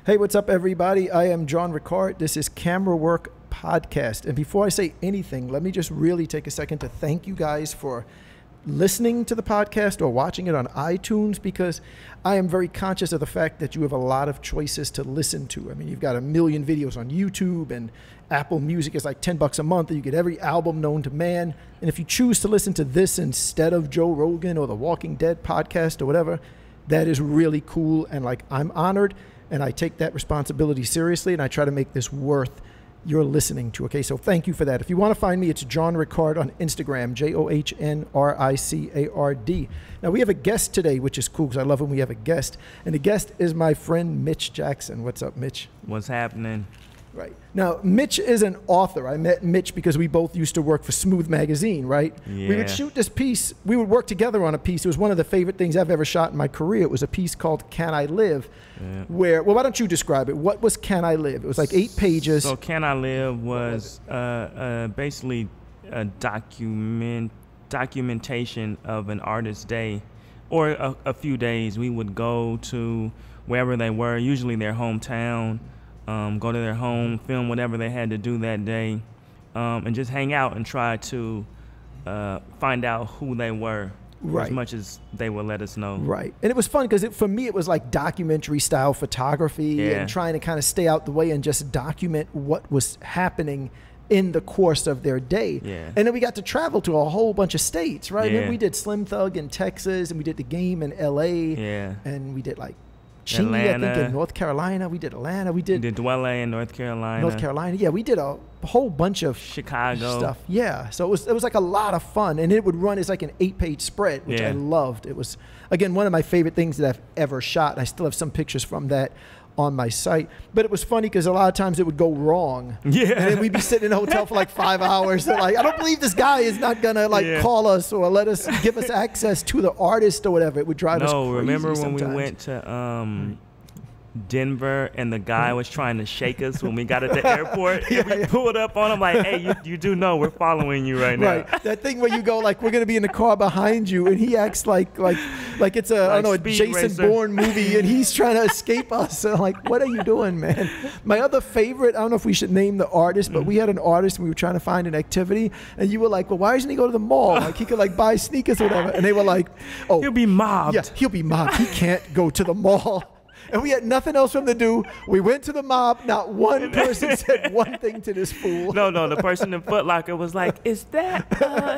Hey, what's up, everybody? I am John Ricard. This is Camera Work Podcast. And before I say anything, let me just really take a second to thank you guys for listening to the podcast or watching it on iTunes, because I am very conscious of the fact that you have a lot of choices to listen to. I mean, you've got a million videos on YouTube, and Apple Music is like $10 a month, and you get every album known to man. And if you choose to listen to this instead of Joe Rogan or the Walking Dead podcast or whatever, that is really cool. And like, I'm honored, and I take that responsibility seriously, and I try to make this worth your listening to. Okay, so thank you for that. If you want to find me, it's John Ricard on Instagram, JOHNRICARD. Now, we have a guest today, which is cool because I love when we have a guest. And the guest is my friend Mitch Jackson. What's up, Mitch? What's happening? Right. Now, Mitch is an author. I met Mitch because we both used to work for Smooth Magazine, right? Yeah. We would shoot this piece. We would work together on a piece. It was one of the favorite things I've ever shot in my career. It was a piece called Can I Live? Yeah. Where, well, why don't you describe it? What was Can I Live? It was like 8 pages. So Can I Live was basically a documentation of an artist's day, or a few days. We would go to wherever they were, usually their hometown, go to their home, film whatever they had to do that day, and just hang out and try to find out who they were, right, as much as they would let us know. Right. And it was fun because for me, it was like documentary style photography, and trying to kind of stay out the way and just document what was happening in the course of their day. Yeah. And then we got to travel to a whole bunch of states, right? Yeah. And we did Slim Thug in Texas, and we did The Game in LA. Yeah. And we did like Chingy, I think, in North Carolina. We did Atlanta. We did Dwelle in North Carolina. North Carolina. Yeah, we did a whole bunch of Chicago stuff. Yeah. So it was like a lot of fun, and it would run as like an 8-page spread, which I loved. It was, again, one of my favorite things that I've ever shot. I still have some pictures from that on my site. But it was funny because a lot of times it would go wrong. Yeah. And then we'd be sitting in a hotel for like 5 hours. And like, I don't believe this guy is not gonna like call us or let us give us access to the artist or whatever. It would drive us crazy. No, remember when sometimes. we went to Denver and the guy was trying to shake us when we got at the airport? We pulled up on him like, hey, you do know we're following you right now. Right. That thing where you go like, we're going to be in the car behind you, and he acts like it's a, I don't know, a Jason Bourne movie, and he's trying to escape us. And I'm like, what are you doing, man? My other favorite, I don't know if we should name the artist, but we had an artist and we were trying to find an activity, and you were like, well, why doesn't he go to the mall? Like, he could like buy sneakers or whatever. And they were like, oh, he'll be mobbed. Yeah, he'll be mobbed. He can't go to the mall. And we had nothing else for him to do. We went to the mob. Not one person said one thing to this fool. No, the person in Foot Locker was like, is that?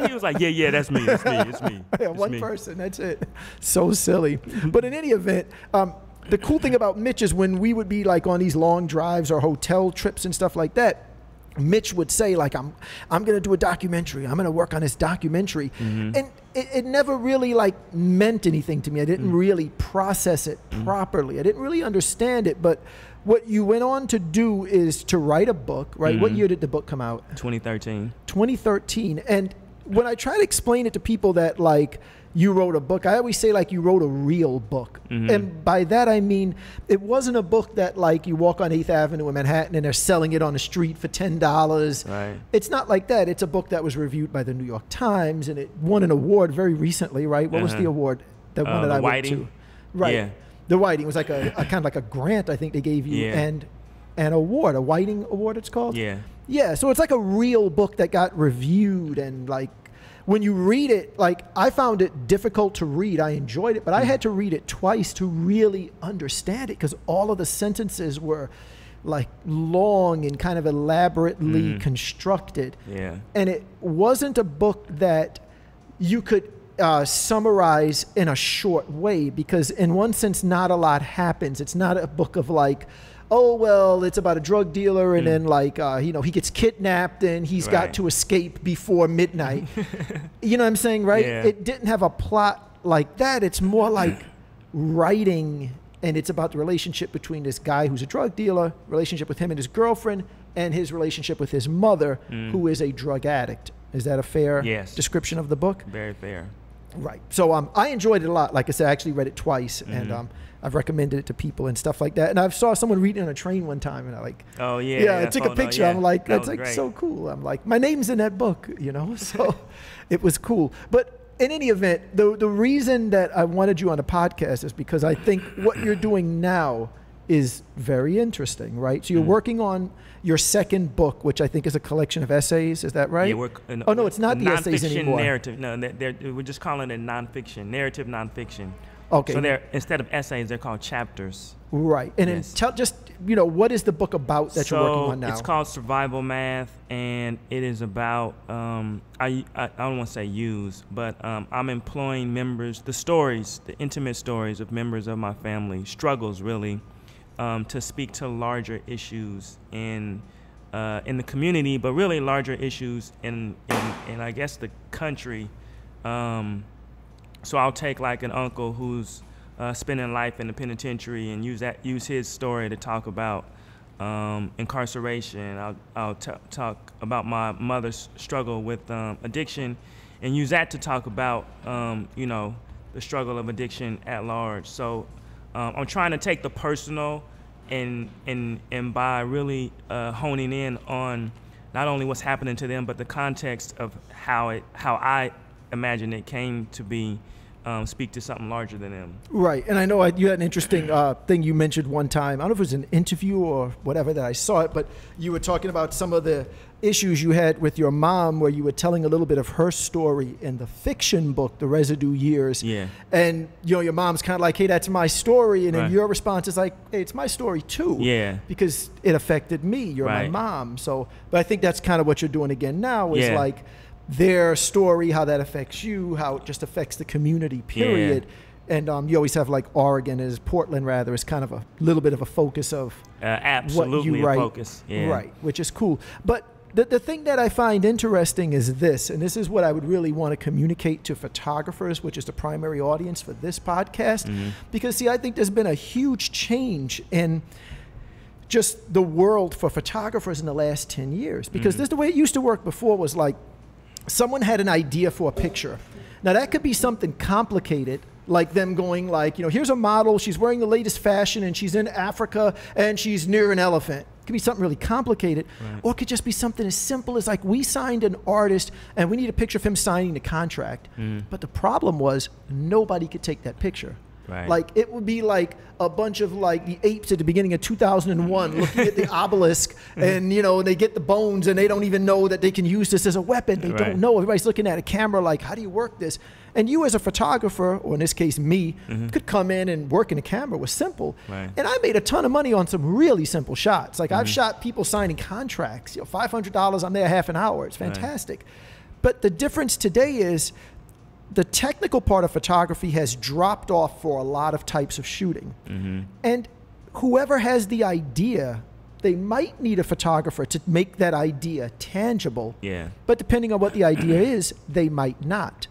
He was like, yeah, that's me. It's me. Yeah, one person, that's it. So silly. But in any event, the cool thing about Mitch is when we would be like on these long drives or hotel trips and stuff like that, Mitch would say like, I'm going to do a documentary. I'm going to work on this documentary. And it never really like meant anything to me. I didn't really process it properly. I didn't really understand it. But what you went on to do is to write a book, right? What year did the book come out? 2013. 2013. And when I try to explain it to people that like, you wrote a book, I always say like you wrote a real book. And by that I mean it wasn't a book that like you walk on 8th Avenue in Manhattan and they're selling it on the street for $10. Right. It's not like that. It's a book that was reviewed by the New York Times, and it won an award very recently, right? What was the award? The one that I went to. Right. Yeah. The Whiting was like a kind of like a grant I think they gave you, and an award, a Whiting Award it's called. Yeah, so it's like a real book that got reviewed, and like when you read it, like I found it difficult to read. I enjoyed it, but I had to read it twice to really understand it because all of the sentences were like long and kind of elaborately constructed. Yeah. And it wasn't a book that you could summarize in a short way because in one sense, not a lot happens. It's not a book of like, oh, well, it's about a drug dealer and then like, you know, he gets kidnapped and he's got to escape before midnight. You know what I'm saying, right? Yeah. It didn't have a plot like that. It's more like writing, and it's about the relationship between this guy who's a drug dealer, relationship with him and his girlfriend, and his relationship with his mother, who is a drug addict. Is that a fair description of the book? Very fair. Right. So I enjoyed it a lot. Like I said, I actually read it twice, and I've recommended it to people and stuff like that. And I saw someone reading on a train one time, and I like, I took a picture. I'm like, that's like so cool. I'm like, my name's in that book, you know. So it was cool. But in any event, the reason that I wanted you on the podcast is because I think what you're doing now is very interesting, right? So you're working on your second book, which I think is a collection of essays. Is that right? Yeah, oh, no, it's not the essays anymore. Narrative. No, we're just calling it nonfiction, narrative nonfiction. Okay. So they're, instead of essays, they're called chapters. Right. And yes. then just, what is the book about that you're working on now? It's called Survival Math, and it is about, I don't want to say use, but I'm employing members, the intimate stories of members of my family, struggles really, to speak to larger issues in the community, but really larger issues in I guess the country. So I'll take like an uncle who's spending life in the penitentiary and use his story to talk about incarceration. I'll talk about my mother's struggle with addiction, and use that to talk about the struggle of addiction at large. So I'm trying to take the personal and by really honing in on not only what's happening to them, but the context of how I imagine it came to be. Speak to something larger than them. Right, and I know you had an interesting thing you mentioned one time. I don't know if it was an interview or whatever that I saw it, but you were talking about some of the issues you had with your mom, where you were telling a little bit of her story in the fiction book, The Residue Years. Yeah. And your mom's kind of like, hey, that's my story, and then right. your response is like, hey, it's my story too. Yeah. Because it affected me. You're right. my mom. So, but I think that's kind of what you're doing again now is yeah. like their story, how that affects you, how it just affects the community, period. Yeah. And you always have like Oregon, Portland rather, is kind of a little bit of a focus of absolutely what you write. A focus. Yeah. Right, which is cool. But the thing that I find interesting is this, and this is what I would really want to communicate to photographers, which is the primary audience for this podcast. Mm-hmm. Because, see, I think there's been a huge change in just the world for photographers in the last 10 years. Because this, the way it used to work before was like, someone had an idea for a picture. Now that could be something complicated, like them going like, here's a model, she's wearing the latest fashion and she's in Africa and she's near an elephant. It could be something really complicated. Right. Or it could just be something as simple as like, we signed an artist and we need a picture of him signing the contract. But the problem was nobody could take that picture. Right. Like it would be like a bunch of like the apes at the beginning of 2001 looking at the obelisk and they get the bones and they don't even know that they can use this as a weapon. They don't know. Everybody's looking at a camera like, how do you work this? And you as a photographer, or in this case me, could come in and work in a camera was simple. Right. And I made a ton of money on some really simple shots. Like I've shot people signing contracts, $500, I'm there half an hour. It's fantastic. Right. But the difference today is the technical part of photography has dropped off for a lot of types of shooting. And whoever has the idea, they might need a photographer to make that idea tangible. Yeah. But depending on what the idea is, they might not.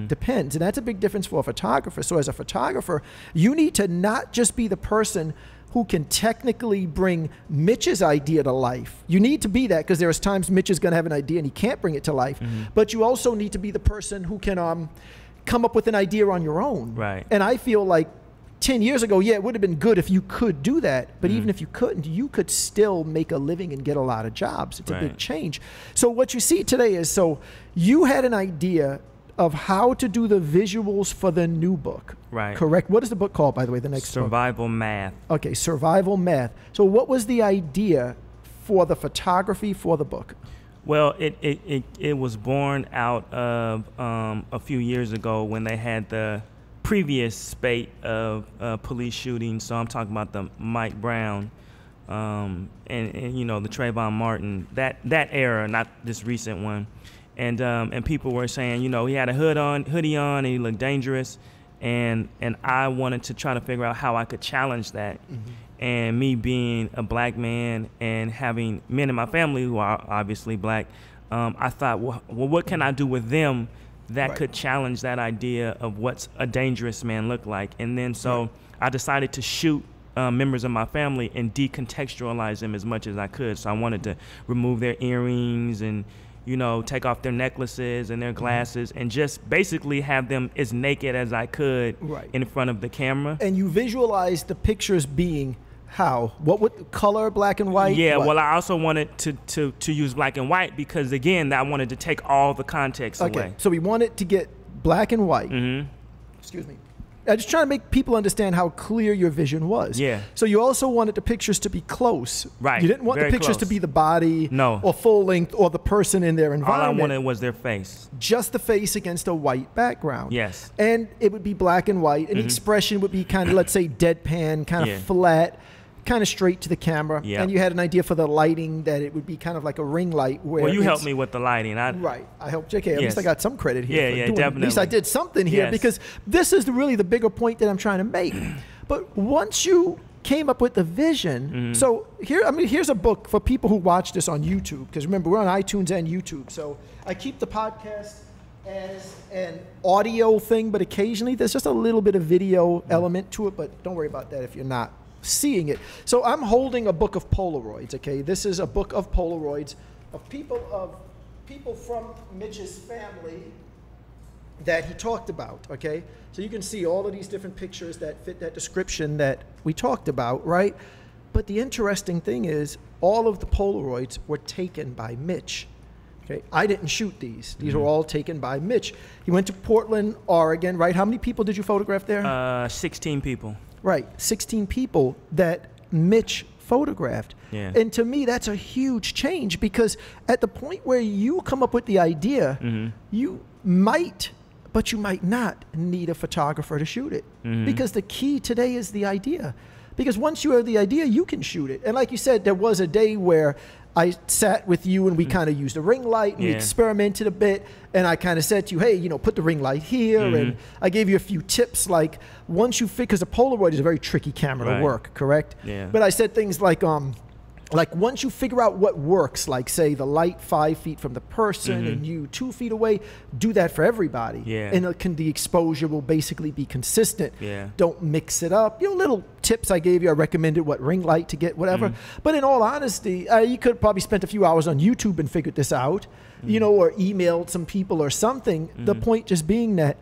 Depends. And that's a big difference for a photographer. So as a photographer, you need to not just be the person who can technically bring Mitch's idea to life. You need to be that because there's times Mitch is going to have an idea and he can't bring it to life. But you also need to be the person who can come up with an idea on your own. Right. And I feel like 10 years ago, yeah, it would have been good if you could do that. But even if you couldn't, you could still make a living and get a lot of jobs. It's a big change. So what you see today is, so you had an idea of how to do the visuals for the new book. Right. Correct? What is the book called, by the way, the next book? Survival Math. Okay, Survival Math. So what was the idea for the photography for the book? Well, it was born out of a few years ago when they had the previous spate of police shootings. So I'm talking about the Mike Brown and the Trayvon Martin, that era, not this recent one. And people were saying, he had a hoodie on, and he looked dangerous, and I wanted to try to figure out how I could challenge that. And me being a black man and having men in my family who are obviously black, I thought, well, what can I do with them that could challenge that idea of what's a dangerous man look like? And then so I decided to shoot members of my family and decontextualize them as much as I could. So I wanted to remove their earrings and take off their necklaces and their glasses and just basically have them as naked as I could in front of the camera. And you visualized the pictures being how? What would color, black and white? Yeah, well, I also wanted to use black and white because, again, I wanted to take all the context away. So we wanted to get black and white. Excuse me. I just trying to make people understand how clear your vision was. Yeah. So you also wanted the pictures to be close. Right. You didn't want the Very pictures to close. be the body or full length or the person in their All environment. I wanted was their face. Just the face against a white background. Yes. And it would be black and white. And the expression would be kind of, let's say, deadpan, kind of flat, kind of straight to the camera. Yeah. And you had an idea for the lighting that it would be kind of like a ring light. Where Well, you helped me with the lighting. Right. I helped JK. At Yes. least I got some credit here. Yeah, for definitely. At least I did something here because this is really the bigger point that I'm trying to make. But once you came up with the vision, so here's a book for people who watch this on YouTube, because remember, we're on iTunes and YouTube. So I keep the podcast as an audio thing, but occasionally there's just a little bit of video element to it, but don't worry about that if you're not seeing it. So I'm holding a book of Polaroids, okay? This is a book of Polaroids of people from Mitch's family that he talked about, okay? So you can see all of these different pictures that fit that description that we talked about, right? But the interesting thing is all of the Polaroids were taken by Mitch. Okay, I didn't shoot these. These were all taken by Mitch. He went to Portland, Oregon, right? How many people did you photograph there? 16 people. Right, 16 people that Mitch photographed. Yeah. And to me, that's a huge change, because at the point where you come up with the idea, you might, but you might not need a photographer to shoot it. Because the key today is the idea. Because once you have the idea, you can shoot it. And like you said, there was a day where I sat with you and we kind of used a ring light and we experimented a bit. And I kind of said to you, hey, put the ring light here. And I gave you a few tips, like once you because a Polaroid is a very tricky camera to work, correct? Yeah. But I said things like once you figure out what works, like say the light 5 feet from the person and you 2 feet away, do that for everybody. Yeah. And the exposure will basically be consistent. Yeah. Don't mix it up. Little tips I gave you. I recommended what ring light to get, whatever. But in all honesty, you could probably spent a few hours on YouTube and figured this out, or emailed some people or something. The point just being that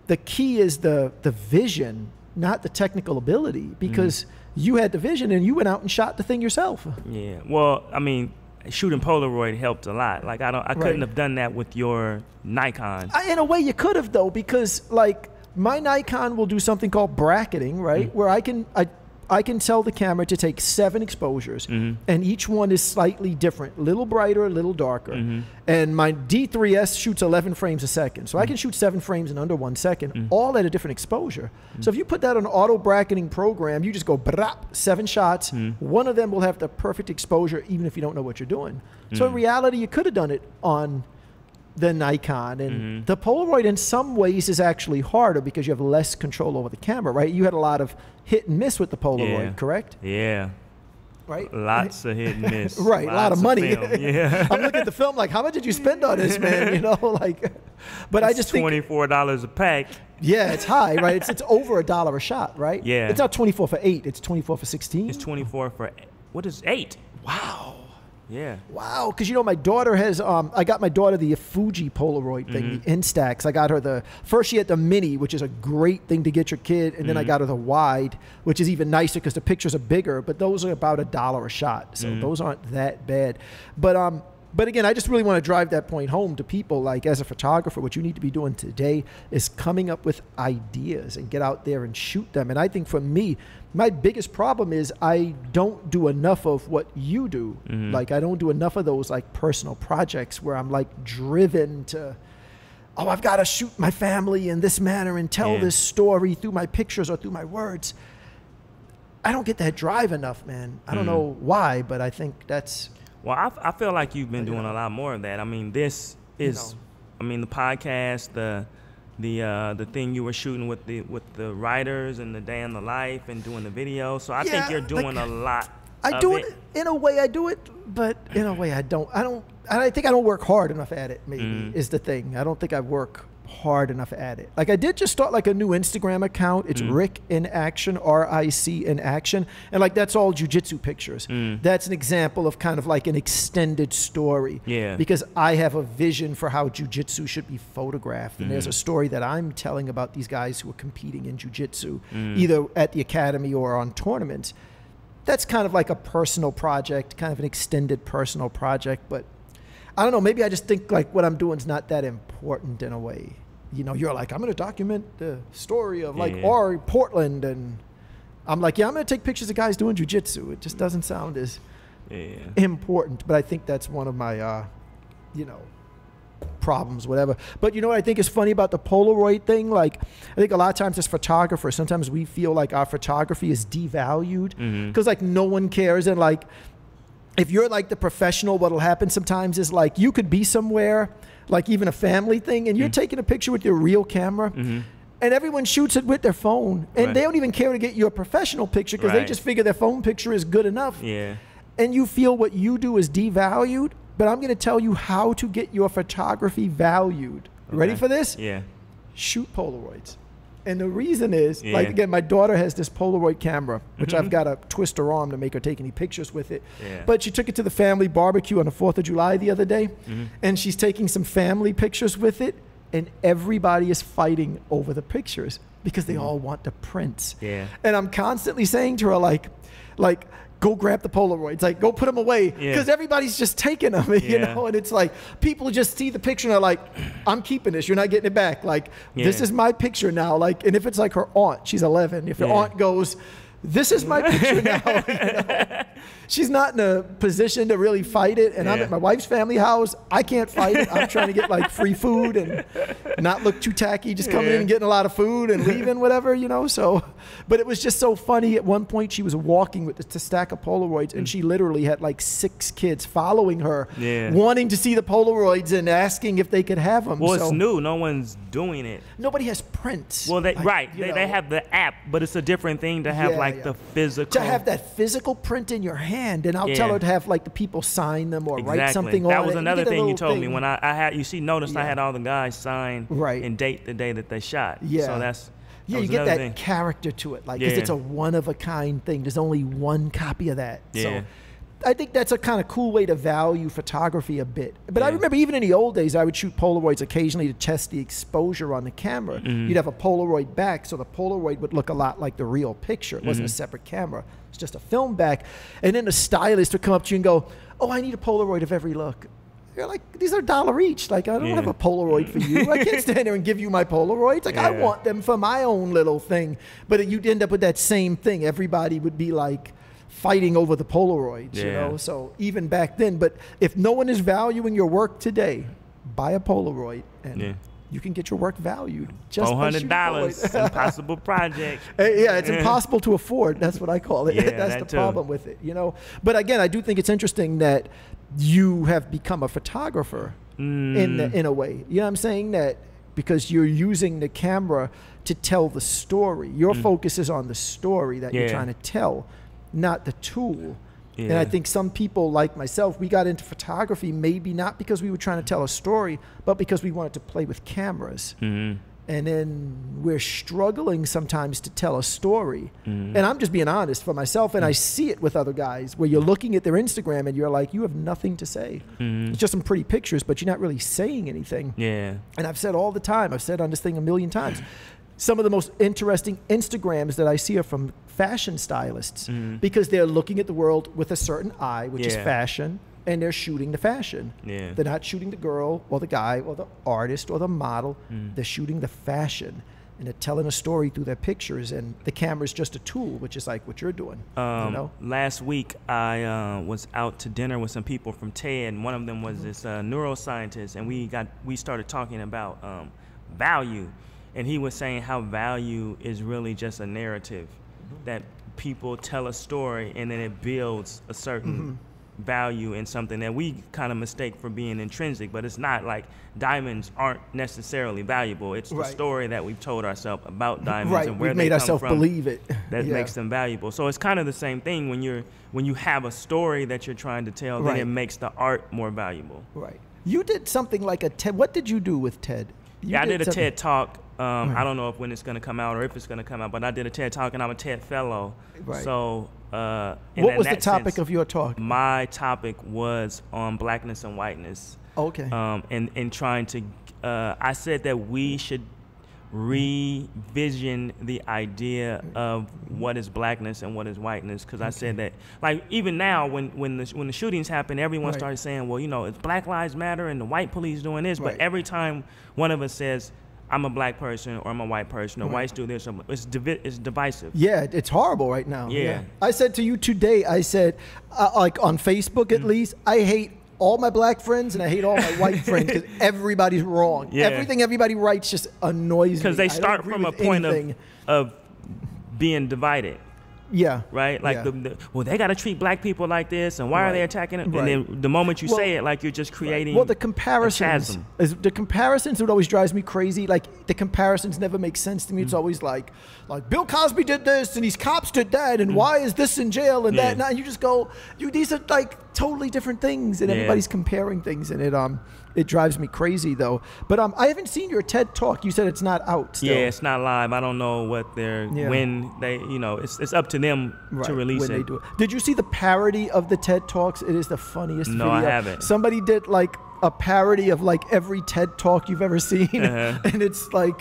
the key is the vision, not the technical ability, because you had the vision and you went out and shot the thing yourself. Yeah. Well, I mean, shooting Polaroid helped a lot. Like I couldn't have done that with your Nikon. In a way you could have, though, because like my Nikon will do something called bracketing, right? Where I can tell the camera to take 7 exposures and each one is slightly different, a little brighter, a little darker. And my D3S shoots 11 frames a second. So I can shoot 7 frames in under 1 second, all at a different exposure. So if you put that on an auto bracketing program, you just go 7 shots. One of them will have the perfect exposure, even if you don't know what you're doing. So in reality, you could have done it on the Nikon, and the Polaroid in some ways is actually harder because you have less control over the camera, right? You had a lot of hit and miss with the Polaroid, correct? Yeah. Right? Lots of hit and miss. Right, a lot of money. Yeah. I'm looking at the film like, how much did you spend on this, man? But I just think $24 a pack. Yeah, it's high, right? It's over $1 a shot, right? Yeah. It's not 24 for 8, it's 24 for 16. It's 24 for, what is 8? Wow. Yeah. Wow, because my daughter has, I got my daughter the Fuji Polaroid thing, the Instax. I got her first she had the Mini, which is a great thing to get your kid, and then I got her the Wide, which is even nicer because the pictures are bigger, but those are about $1 a shot, so those aren't that bad. But again, I just really want to drive that point home to people, like as a photographer, what you need to be doing today is coming up with ideas and get out there and shoot them. And I think for me, my biggest problem is I don't do enough of what you do. Like I don't do enough of those like personal projects where I'm like driven to, I've got to shoot my family in this manner and tell this story through my pictures or through my words. I don't get that drive enough, man. I don't know why, but I think that's... Well, I feel like you've been doing a lot more of that. I mean, this is, I mean, the podcast, the thing you were shooting with the writers and the day in the life and doing the video. So I think you're doing a lot. I do it in a way. I do it, but in a way I don't. I think I don't work hard enough at it. Maybe is the thing. I don't think I work hard enough at it. Like I did just start like a new Instagram account. It's Rick in Action, RIC in Action, and like that's all jiu-jitsu pictures. That's an example of kind of like an extended story. Yeah. Because I have a vision for how jiu-jitsu should be photographed, and there's a story that I'm telling about these guys who are competing in jiu-jitsu, either at the academy or on tournaments. That's kind of like a personal project, kind of an extended personal project, but I don't know, maybe I just think like what I'm doing is not that important in a way. you know, you're like, I'm going to document the story of like, Yeah. or Portland. And I'm like, yeah, I'm going to take pictures of guys doing jujitsu. It just doesn't sound as important. But I think that's one of my, you know, problems, whatever. But you know what I think is funny about the Polaroid thing? Like, I think a lot of times as photographers, sometimes we feel like our photography is devalued because like no one cares. And like, if you're like the professional, what'll happen sometimes is like you could be somewhere, like even a family thing, and you're taking a picture with your real camera and everyone shoots it with their phone and they don't even care to get you a professional picture because they just figure their phone picture is good enough. Yeah. And you feel what you do is devalued, but I'm going to tell you how to get your photography valued. Ready for this? Yeah. Shoot Polaroids. And the reason is, like, again, my daughter has this Polaroid camera, which I've got to twist her arm to make her take any pictures with it. Yeah. But she took it to the family barbecue on the 4th of July the other day, and she's taking some family pictures with it, and everybody is fighting over the pictures because they all want the prints. Yeah. And I'm constantly saying to her, like, go grab the Polaroids, like go put them away, because everybody's just taking them, you know. And it's like people just see the picture and are like, I'm keeping this, you're not getting it back, like this is my picture now. Like, and if it's like her aunt, she's 11, if her aunt goes, this is my picture now, you know? She's not in a position to really fight it. And I'm at my wife's family house. I can't fight it. I'm trying to get like free food and not look too tacky, just coming in and getting a lot of food and leaving, whatever, you know. So, but it was just so funny. At one point, she was walking with this stack of Polaroids, and she literally had like 6 kids following her, wanting to see the Polaroids and asking if they could have them. Well, it's new. No one's doing it. Nobody has prints. Well, they, like, they have the app, but it's a different thing to have like the physical. To have that physical print in your hand. And I'll tell her to have like the people sign them or write something on it. That was another thing you told me when I had, noticed I had all the guys sign and date the day that they shot. Yeah. So that's, you get that character to it, like, because it's a one-of-a-kind thing. There's only one copy of that. So I think that's a kind of cool way to value photography a bit. But I remember even in the old days, I would shoot Polaroids occasionally to test the exposure on the camera. You'd have a Polaroid back, so the Polaroid would look a lot like the real picture. It wasn't a separate camera. It's just a film back. And then the stylist would come up to you and go, oh, I need a Polaroid of every look. You're like, these are $1 each. Like, I don't have a Polaroid for you. I can't stand there and give you my Polaroids. Like, I want them for my own little thing. But you'd end up with that same thing. Everybody would be like fighting over the Polaroids, you know? So even back then, but if no one is valuing your work today, buy a Polaroid and you can get your work valued. Just $400, impossible project. It's impossible to afford. That's what I call it. That's the problem with it, you know? But again, I do think it's interesting that you have become a photographer in a way. You know what I'm saying? That because you're using the camera to tell the story. Your focus is on the story that you're trying to tell, not the tool. And I think some people like myself, we got into photography maybe not because we were trying to tell a story, but because we wanted to play with cameras. And then we're struggling sometimes to tell a story. And I'm just being honest for myself, and I see it with other guys where you're looking at their Instagram and you're like, you have nothing to say. It's just some pretty pictures, but you're not really saying anything. And I've said all the time, I've said on this thing a million times, some of the most interesting Instagrams that I see are from fashion stylists because they're looking at the world with a certain eye, which is fashion, and they're shooting the fashion. They're not shooting the girl or the guy or the artist or the model. They're shooting the fashion, and they're telling a story through their pictures, and the camera's just a tool, which is like what you're doing. You know? Last week, I was out to dinner with some people from TED, and one of them was this neuroscientist, and we started talking about value. And he was saying how value is really just a narrative, that people tell a story and then it builds a certain value in something that we kind of mistake for being intrinsic, but it's not. Like, diamonds aren't necessarily valuable. It's the story that we've told ourselves about diamonds and where they come from. We've made ourselves believe it. That makes them valuable. So it's kind of the same thing when you have a story that you're trying to tell, then it makes the art more valuable. You did something like a TED. What did you do with TED? I did a TED Talk. I don't know when it's going to come out or if it's going to come out, but I did a TED Talk, and I'm a TED Fellow. So what was the topic of your talk? My topic was on blackness and whiteness. And trying to, I said that we should revision the idea of what is blackness and what is whiteness, because I said that, like, even now when the shootings happen, everyone started saying, well, you know, it's Black Lives Matter and the white police doing this, but every time one of us says, I'm a black person or I'm a white person, or Right. whites do this. It's divisive. Yeah, it's horrible right now. Yeah. I said to you today, I said, like on Facebook at least, I hate all my black friends and I hate all my white friends because everybody's wrong. Yeah. Everything everybody writes just annoys me. Because they I don't start agree from a with point anything. of being divided. Yeah. Right? Like, Yeah. well, they got to treat black people like this, and why are they Right. attacking them? Right. And then the moment you Well, say it, like you're just creating Well, the a comparisons chasm. the comparisons what always drives me crazy. Like the comparisons never make sense to me. It's always like Bill Cosby did this and these cops did that, and why is this in jail and Yeah. that? Now you just go, these are like totally different things, and Yeah. everybody's comparing things, and it drives me crazy though. But I haven't seen your TED Talk. You said it's not out still. Yeah, it's not live. I don't know what when they, it's up to them to release when it. they do it. Did you see the parody of the TED Talks? It is the funniest No, video. I haven't. Somebody did like a parody of like every TED Talk you've ever seen. Uh-huh. And it's like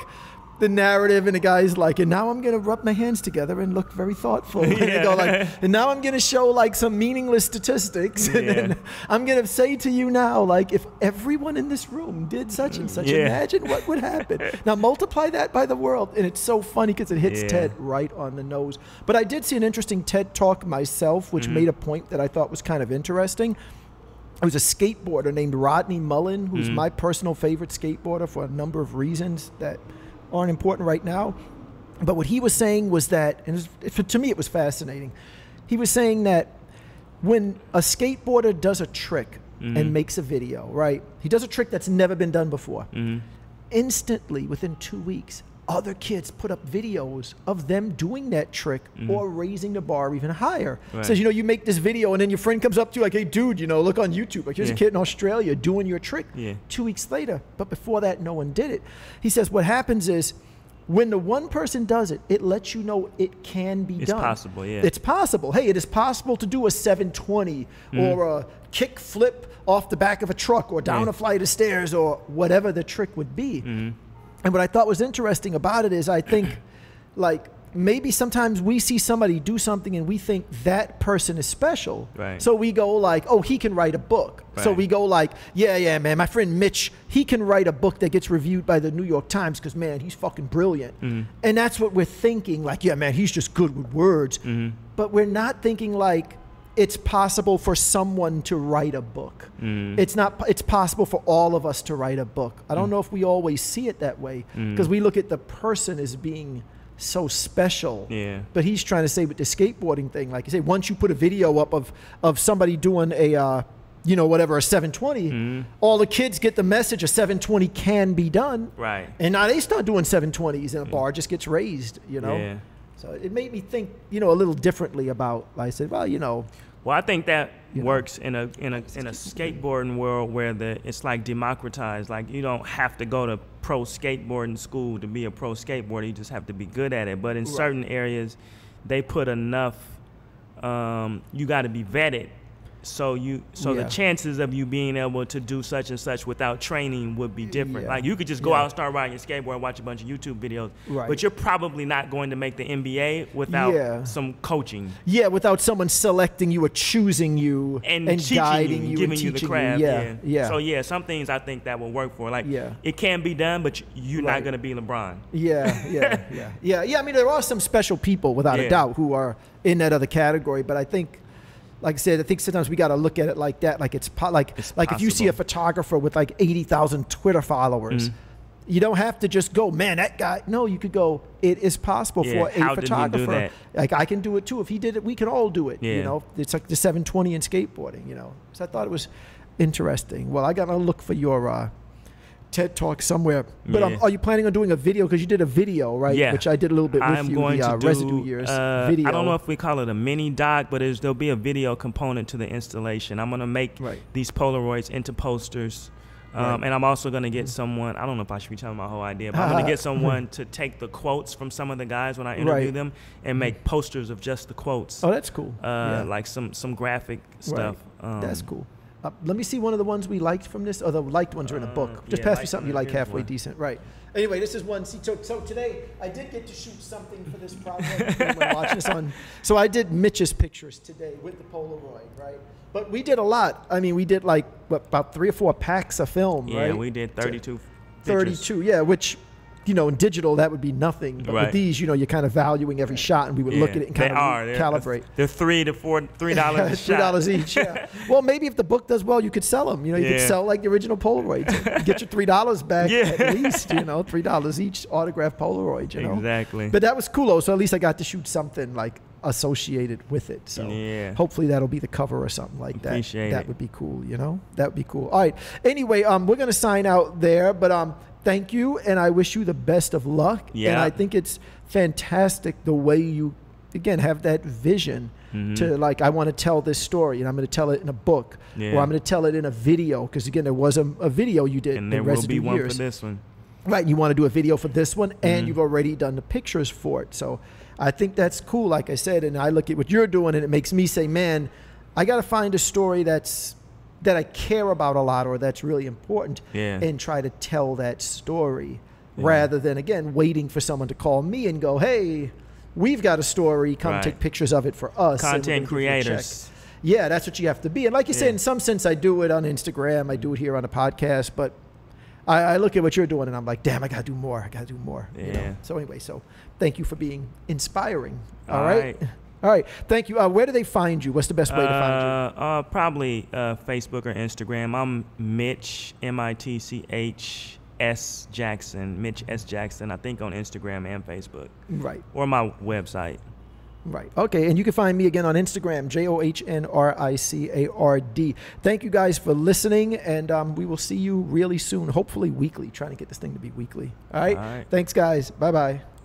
the narrative, and the guy's like, and now I'm going to rub my hands together and look very thoughtful. And they go like, and now I'm going to show like some meaningless statistics. And then I'm going to say to you now, like, if everyone in this room did such and such, imagine what would happen. Now multiply that by the world. And it's so funny because it hits TED right on the nose. But I did see an interesting TED Talk myself, which made a point that I thought was kind of interesting. It was a skateboarder named Rodney Mullen, who's my personal favorite skateboarder for a number of reasons that aren't important right now. But what he was saying was that, and to me it was fascinating, he was saying that when a skateboarder does a trick and makes a video, right? He does a trick that's never been done before. Instantly, within 2 weeks, other kids put up videos of them doing that trick or raising the bar even higher. Right. Says, you make this video and then your friend comes up to you like, hey, dude, look on YouTube. Like, here's a kid in Australia doing your trick. 2 weeks later. But before that, no one did it. He says what happens is when the one person does it, it lets you know it can be done. It's possible, yeah. It's possible. Hey, it is possible to do a 720 or a kick flip off the back of a truck or down a flight of stairs or whatever the trick would be. And what I thought was interesting about it is I think like maybe sometimes we see somebody do something and we think that person is special. Right. So we go like, oh, he can write a book. Right. So we go like, yeah, man, my friend Mitch, he can write a book that gets reviewed by the New York Times because, man, he's fucking brilliant. And that's what we're thinking. Like, yeah, man, he's just good with words. But we're not thinking like, it's possible for someone to write a book. It's possible for all of us to write a book. I don't know if we always see it that way because we look at the person as being so special. Yeah. But he's trying to say with the skateboarding thing, like you say, once you put a video up of somebody doing a, a 720, all the kids get the message a 720 can be done. Right. And now they start doing 720s and a bar just gets raised, Yeah. So it made me think, a little differently about, I said, well, Well, I think that works in a skateboarding world where it's like democratized. Like you don't have to go to pro skateboarding school to be a pro skateboarder. You just have to be good at it. But in certain areas, they put enough. You got to be vetted. So the chances of you being able to do such and such without training would be different. Yeah. Like you could just go out and start riding your skateboard and watch a bunch of YouTube videos, but you're probably not going to make the NBA without some coaching. Yeah, without someone selecting you or choosing you and guiding you, giving and you the teaching craft. you. Yeah. So some things I think that will work for. Like it can be done, but you're not going to be LeBron. Yeah. I mean, there are some special people without a doubt who are in that other category, but I think. Like I said, I think sometimes we got to look at it like that. Like it's like if you see a photographer with like 80,000 Twitter followers, you don't have to just go, man, that guy. No, you could go, it is possible for a photographer. Did he do that? Like I can do it too. If he did it, we can all do it. Yeah. It's like the 720 in skateboarding. So I thought it was interesting. Well, I got to look for your TED Talk somewhere. But are you planning on doing a video? Because you did a video, right? Yeah. Which I did a little bit with I'm going to do, Residue Years video. I don't know if we call it a mini doc, but there'll be a video component to the installation. I'm going to make these Polaroids into posters. And I'm also going to get someone, I don't know if I should be telling my whole idea, but I'm going to get someone to take the quotes from some of the guys when I interview them and make posters of just the quotes. Oh, that's cool. Like some graphic stuff. That's cool. Let me see one of the ones we liked from this. Or the liked ones are in a book. Just pass me something you like halfway decent. Right. Anyway, this is one. See, so today I did get to shoot something for this project. When watching this on. So I did Mitch's pictures today with the Polaroid, right? But we did a lot. I mean, we did about 3 or 4 packs of film, right? Yeah, we did 32 32, yeah, which you know, in digital, that would be nothing. But with these, you know, you're kind of valuing every shot, and we would look at it and kind of calibrate. They're $3 to $3 a shot. $3 each, yeah. Well, maybe if the book does well, you could sell them. You know, you could sell like the original Polaroids. Get your $3 back at least, you know, $3 each autographed Polaroid, you know. Exactly. But that was cool, though. So at least I got to shoot something like associated with it. So hopefully that'll be the cover or something like that. That would be cool, you know. That would be cool. All right. Anyway, we're going to sign out there, but thank you, and I wish you the best of luck. Yeah. And I think it's fantastic the way you, again, have that vision to, like, I want to tell this story, and I'm going to tell it in a book, or I'm going to tell it in a video, because, again, there was a video you did and there will be one for this one. Right, and you want to do a video for this one, and you've already done the pictures for it. So I think that's cool, like I said, and I look at what you're doing, and it makes me say, man, I got to find a story that I care about a lot, or that's really important, and try to tell that story rather than, again, waiting for someone to call me and go, hey, we've got a story, come take pictures of it for us. Content creators. Yeah, that's what you have to be. And like you said, in some sense, I do it on Instagram, I do it here on a podcast, but I look at what you're doing and I'm like, damn, I got to do more. I got to do more. You know? So anyway, so thank you for being inspiring. All right. All right. Thank you. Where do they find you? What's the best way to find you? Probably Facebook or Instagram. I'm Mitch, M-I-T-C-H S Jackson, Mitch S. Jackson, I think on Instagram and Facebook. Right. Or my website. Right. Okay. And you can find me again on Instagram, JOHNRICARD. Thank you guys for listening, and we will see you really soon, hopefully weekly, trying to get this thing to be weekly. All right. Thanks, guys. Bye-bye.